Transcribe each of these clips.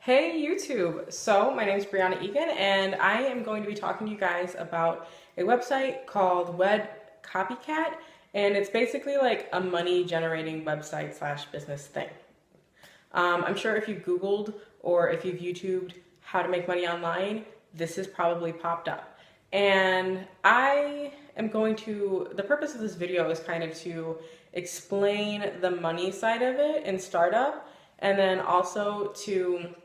Hey YouTube! So my name is Brianna Egan and I am going to be talking to you guys about a website called WebCopyCat, and it's basically like a money generating website slash business thing. I'm sure if you Googled or if you've YouTubed how to make money online, this has probably popped up. And the purpose of this video is kind of to explain the money side of it in startup, and then also to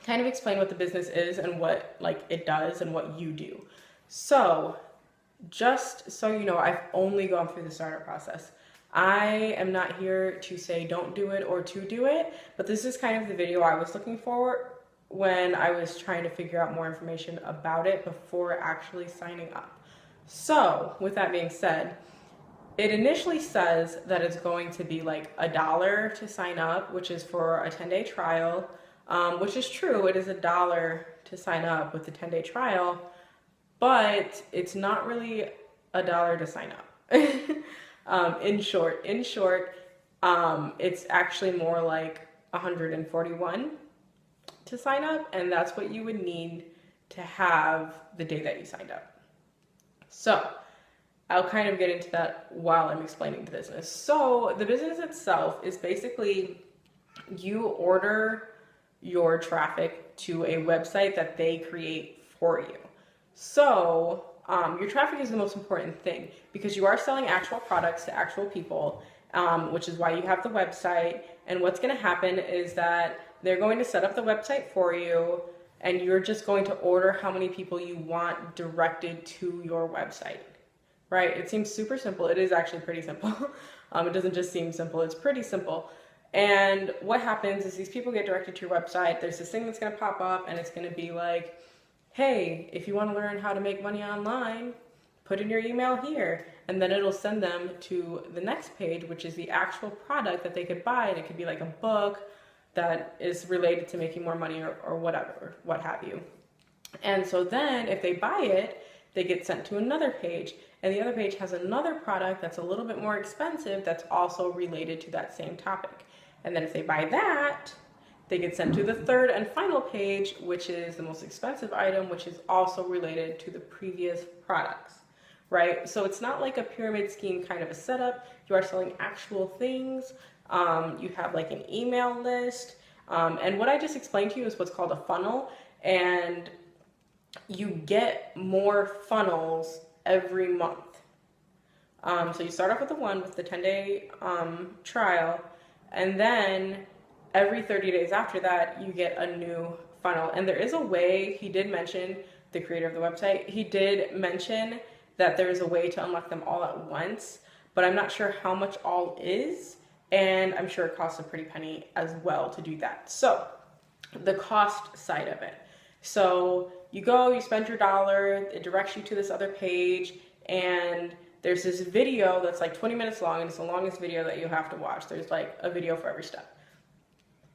kind of explain what the business is and what it does and what you do. So just so you know, I've only gone through the startup process. I am not here to say don't do it or to do it, but this is kind of the video I was looking for when I was trying to figure out more information about it before actually signing up. So with that being said, it initially says that it's going to be like $1 to sign up, which is for a 10-day trial, which is true. It is $1 to sign up with the 10-day trial, but it's not really $1 to sign up. In short, it's actually more like 141 to sign up, and that's what you would need to have the day that you signed up. So I'll kind of get into that while I'm explaining the business. So the business itself is basically you order your traffic to a website that they create for you. So your traffic is the most important thing because you are selling actual products to actual people, which is why you have the website. And what's going to happen is that they're going to set up the website for you, and you're just going to order how many people you want directed to your website. Right? It seems super simple. It is actually pretty simple. It doesn't just seem simple. It's pretty simple. And what happens is these people get directed to your website. There's this thing that's going to pop up, and it's going to be like, hey, if you want to learn how to make money online, put in your email here. And then it'll send them to the next page, which is the actual product that they could buy. And it could be like a book that is related to making more money or whatever, what have you. And so then if they buy it, they get sent to another page. And the other page has another product that's a little bit more expensive that's also related to that same topic. And then if they buy that, they get sent to the third and final page, which is the most expensive item, which is also related to the previous products, right? So it's not like a pyramid scheme kind of a setup. You are selling actual things. You have like an email list. And what I just explained to you is what's called a funnel. And you get more funnels every month. So you start off with the one with the 10-day trial, and then every 30 days after that, you get a new funnel. And there is a way, he did mention, the creator of the website, he did mention that there's a way to unlock them all at once, but I'm not sure how much all is, and I'm sure it costs a pretty penny as well to do that. So the cost side of it. So you go, you spend your $1, it directs you to this other page, and there's this video that's like 20 minutes long, and it's the longest video that you have to watch. There's like a video for every step.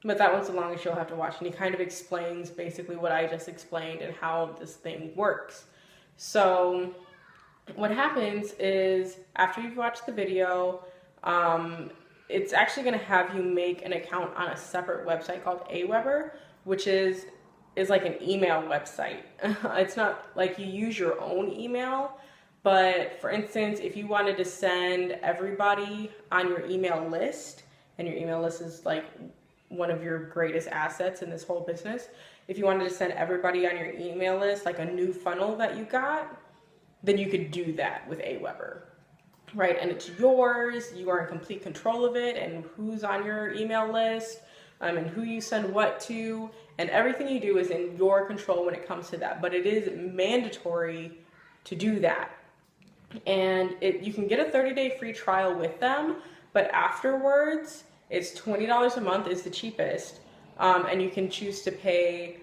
But that one's the longest you'll have to watch, and he kind of explains basically what I just explained and how this thing works. So what happens is after you've watched the video, it's actually going to have you make an account on a separate website called Aweber, which is like an email website. It's not like you use your own email, but for instance, if you wanted to send everybody on your email list, and your email list is like one of your greatest assets in this whole business, if you wanted to send everybody on your email list like a new funnel that you got, then you could do that with Aweber, right? And it's yours. You are in complete control of it and who's on your email list, and who you send what to, and everything you do is in your control when it comes to that. But it is mandatory to do that. And you can get a 30-day free trial with them, but afterwards, it's $20 a month is the cheapest, and you can choose to pay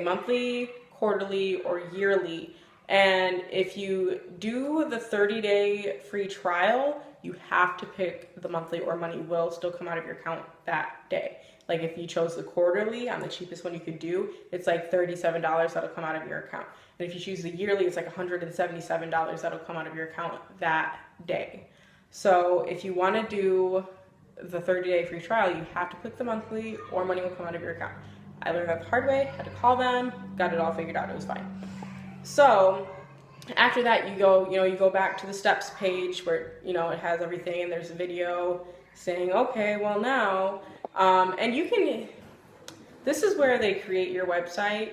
monthly, quarterly, or yearly. And if you do the 30-day free trial, you have to pick the monthly, or money will still come out of your account that day. Like if you chose the quarterly on the cheapest one you could do, it's like $37 that'll come out of your account. And if you choose the yearly, it's like $177 that'll come out of your account that day. So if you want to do the 30-day free trial, you have to click the monthly, or money will come out of your account. I learned that the hard way, had to call them, got it all figured out, it was fine. So after that, you go back to the steps page where, it has everything, and there's a video saying, okay, well now, and this is where they create your website,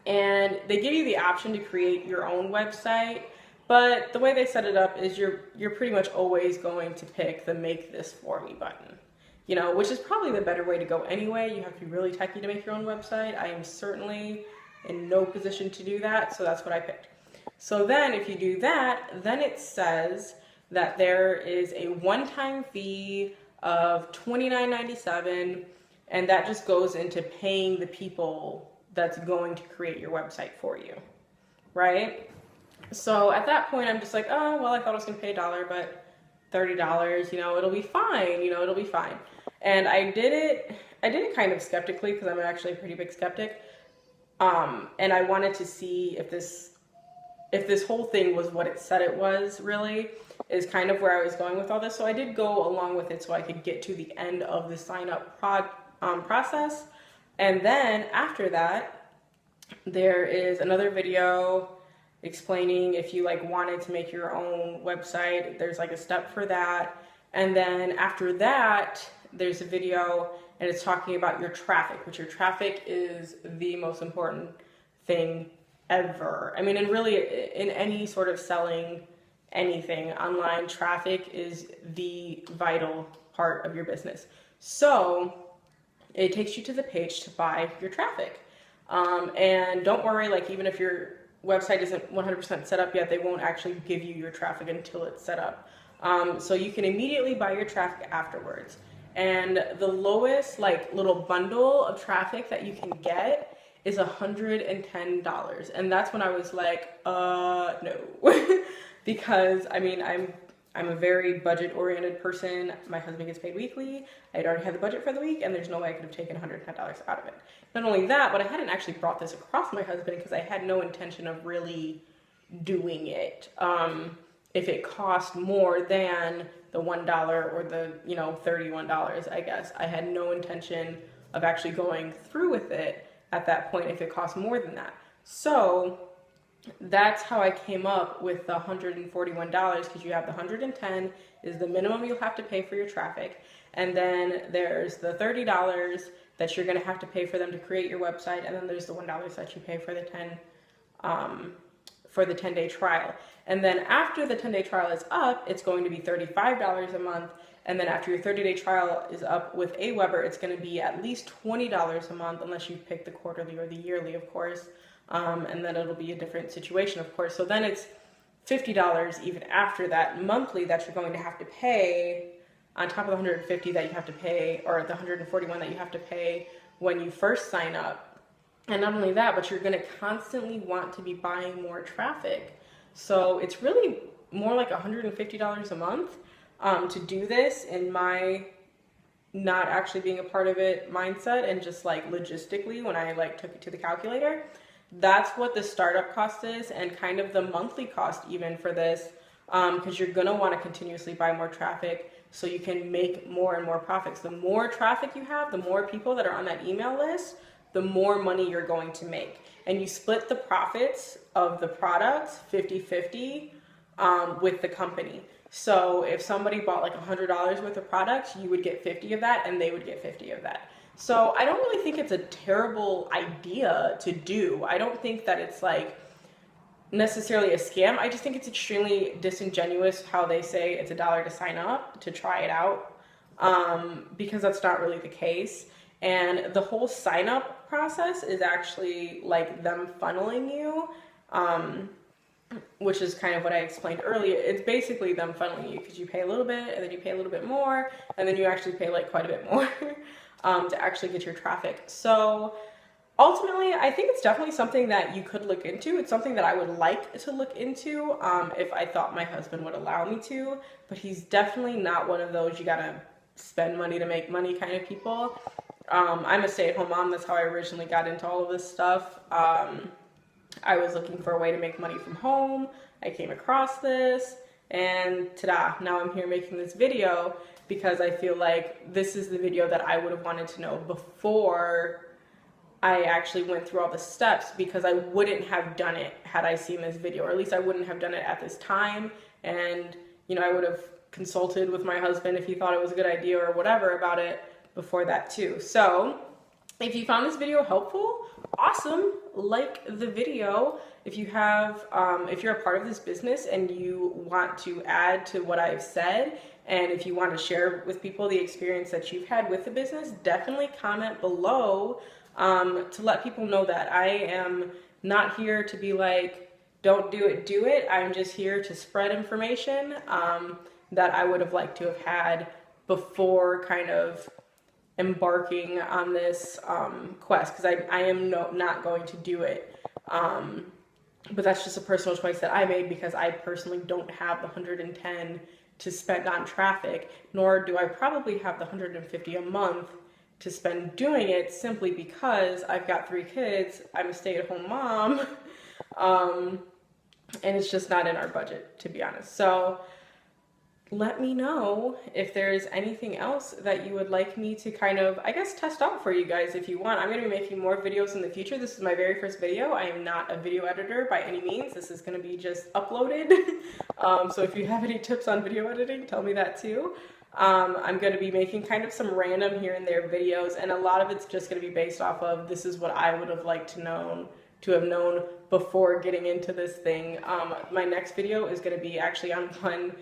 and they give you the option to create your own website, but the way they set it up is you're pretty much always going to pick the make this for me button, which is probably the better way to go anyway. You have to be really techy to make your own website. I am certainly in no position to do that, so that's what I picked. So then if you do that, then it says that there is a one-time fee of $29.97, and that just goes into paying the people that's going to create your website for you, right? So at that point, I'm just like, oh, well, I thought I was going to pay $1, but $30, it'll be fine, it'll be fine. And I did it kind of skeptically, because I'm actually a pretty big skeptic. And I wanted to see if this whole thing was what it said it was, really, is kind of where I was going with all this. So I did go along with it so I could get to the end of the sign up process. And then after that, there is another video explaining if you wanted to make your own website, there's a step for that. And then after that, there's a video, and it's talking about your traffic, which your traffic is the most important thing ever. I mean, and really in any sort of selling anything online, traffic is the vital part of your business. So it takes you to the page to buy your traffic. And don't worry, even if your website isn't 100% set up yet, they won't actually give you your traffic until it's set up. So you can immediately buy your traffic afterwards. And the lowest little bundle of traffic that you can get is $110. And that's when I was like, no. Because I mean, I'm a very budget-oriented person. My husband gets paid weekly. I'd already had the budget for the week, and there's no way I could have taken $110 out of it. Not only that, but I hadn't actually brought this across my husband because I had no intention of really doing it. If it cost more than the $1 or the, $31, I guess, I had no intention of actually going through with it at that point if it cost more than that. So that's how I came up with the $141, because you have the $110 is the minimum you'll have to pay for your traffic. And then there's the $30 that you're going to have to pay for them to create your website. And then there's the $1 that you pay for the 10-day trial. And then after the 10-day trial is up, it's going to be $35 a month. And then after your 30-day trial is up with Aweber, it's going to be at least $20 a month, unless you pick the quarterly or the yearly, of course. And then it'll be a different situation, of course. So then it's $50 even after that monthly that you're going to have to pay on top of the $150 that you have to pay, or the $141 that you have to pay when you first sign up. And not only that, but you're going to constantly want to be buying more traffic. So it's really more like $150 a month to do this, in my not actually being a part of it mindset, and just logistically when I took it to the calculator. That's what the startup cost is, and kind of the monthly cost even for this, because you're going to want to continuously buy more traffic so you can make more and more profits. The more traffic you have, the more people that are on that email list, the more money you're going to make. And you split the profits of the products 50-50 with the company. So if somebody bought $100 worth of products, you would get 50 of that, and they would get 50 of that. So I don't really think it's a terrible idea to do. I don't think that it's necessarily a scam. I just think it's extremely disingenuous how they say it's $1 to sign up, to try it out, because that's not really the case. And the whole sign up process is actually them funneling you, which is kind of what I explained earlier. It's basically them funneling you, because you pay a little bit, and then you pay a little bit more, and then you actually pay quite a bit more to actually get your traffic. So ultimately, I think it's definitely something that you could look into. It's something that I would like to look into if I thought my husband would allow me to, but he's definitely not one of those you gotta spend money to make money kind of people. I'm a stay-at-home mom. That's how I originally got into all of this stuff. I was looking for a way to make money from home. I came across this, and ta-da, now I'm here making this video, because I feel like this is the video that I would have wanted to know before I actually went through all the steps, because I wouldn't have done it had I seen this video, or at least I wouldn't have done it at this time. And, you know, I would have consulted with my husband if he thought it was a good idea or whatever about it before that too. So if you found this video helpful, awesome, like the video. If you have, if you're a part of this business and you want to add to what I've said, and if you want to share with people the experience that you've had with the business, definitely comment below to let people know that I am not here to be like, don't do it, do it. I'm just here to spread information that I would have liked to have had before kind of embarking on this quest, because I am not going to do it. But that's just a personal choice that I made, because I personally don't have the 110 to spend on traffic, nor do I probably have the 150 a month to spend doing it, simply because I've got 3 kids, I'm a stay-at-home mom, and it's just not in our budget, to be honest. So let me know if there's anything else that you would like me to kind of, I guess, test out for you guys if you want. I'm going to be making more videos in the future. This is my very first video. I am not a video editor by any means. This is going to be just uploaded. So if you have any tips on video editing, tell me that too. I'm going to be making kind of some random here and there videos, and a lot of it's just going to be based off of, this is what I would have liked to have known before getting into this thing. My next video is going to be actually on one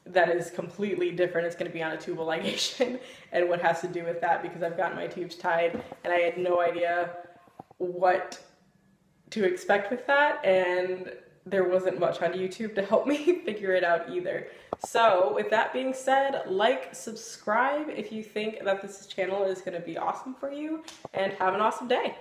that is completely different. It's going to be on a tubal ligation and what has to do with that, because I've gotten my tubes tied and I had no idea what to expect with that, and there wasn't much on YouTube to help me figure it out either. So with that being said, like, subscribe if you think that this channel is going to be awesome for you, and have an awesome day.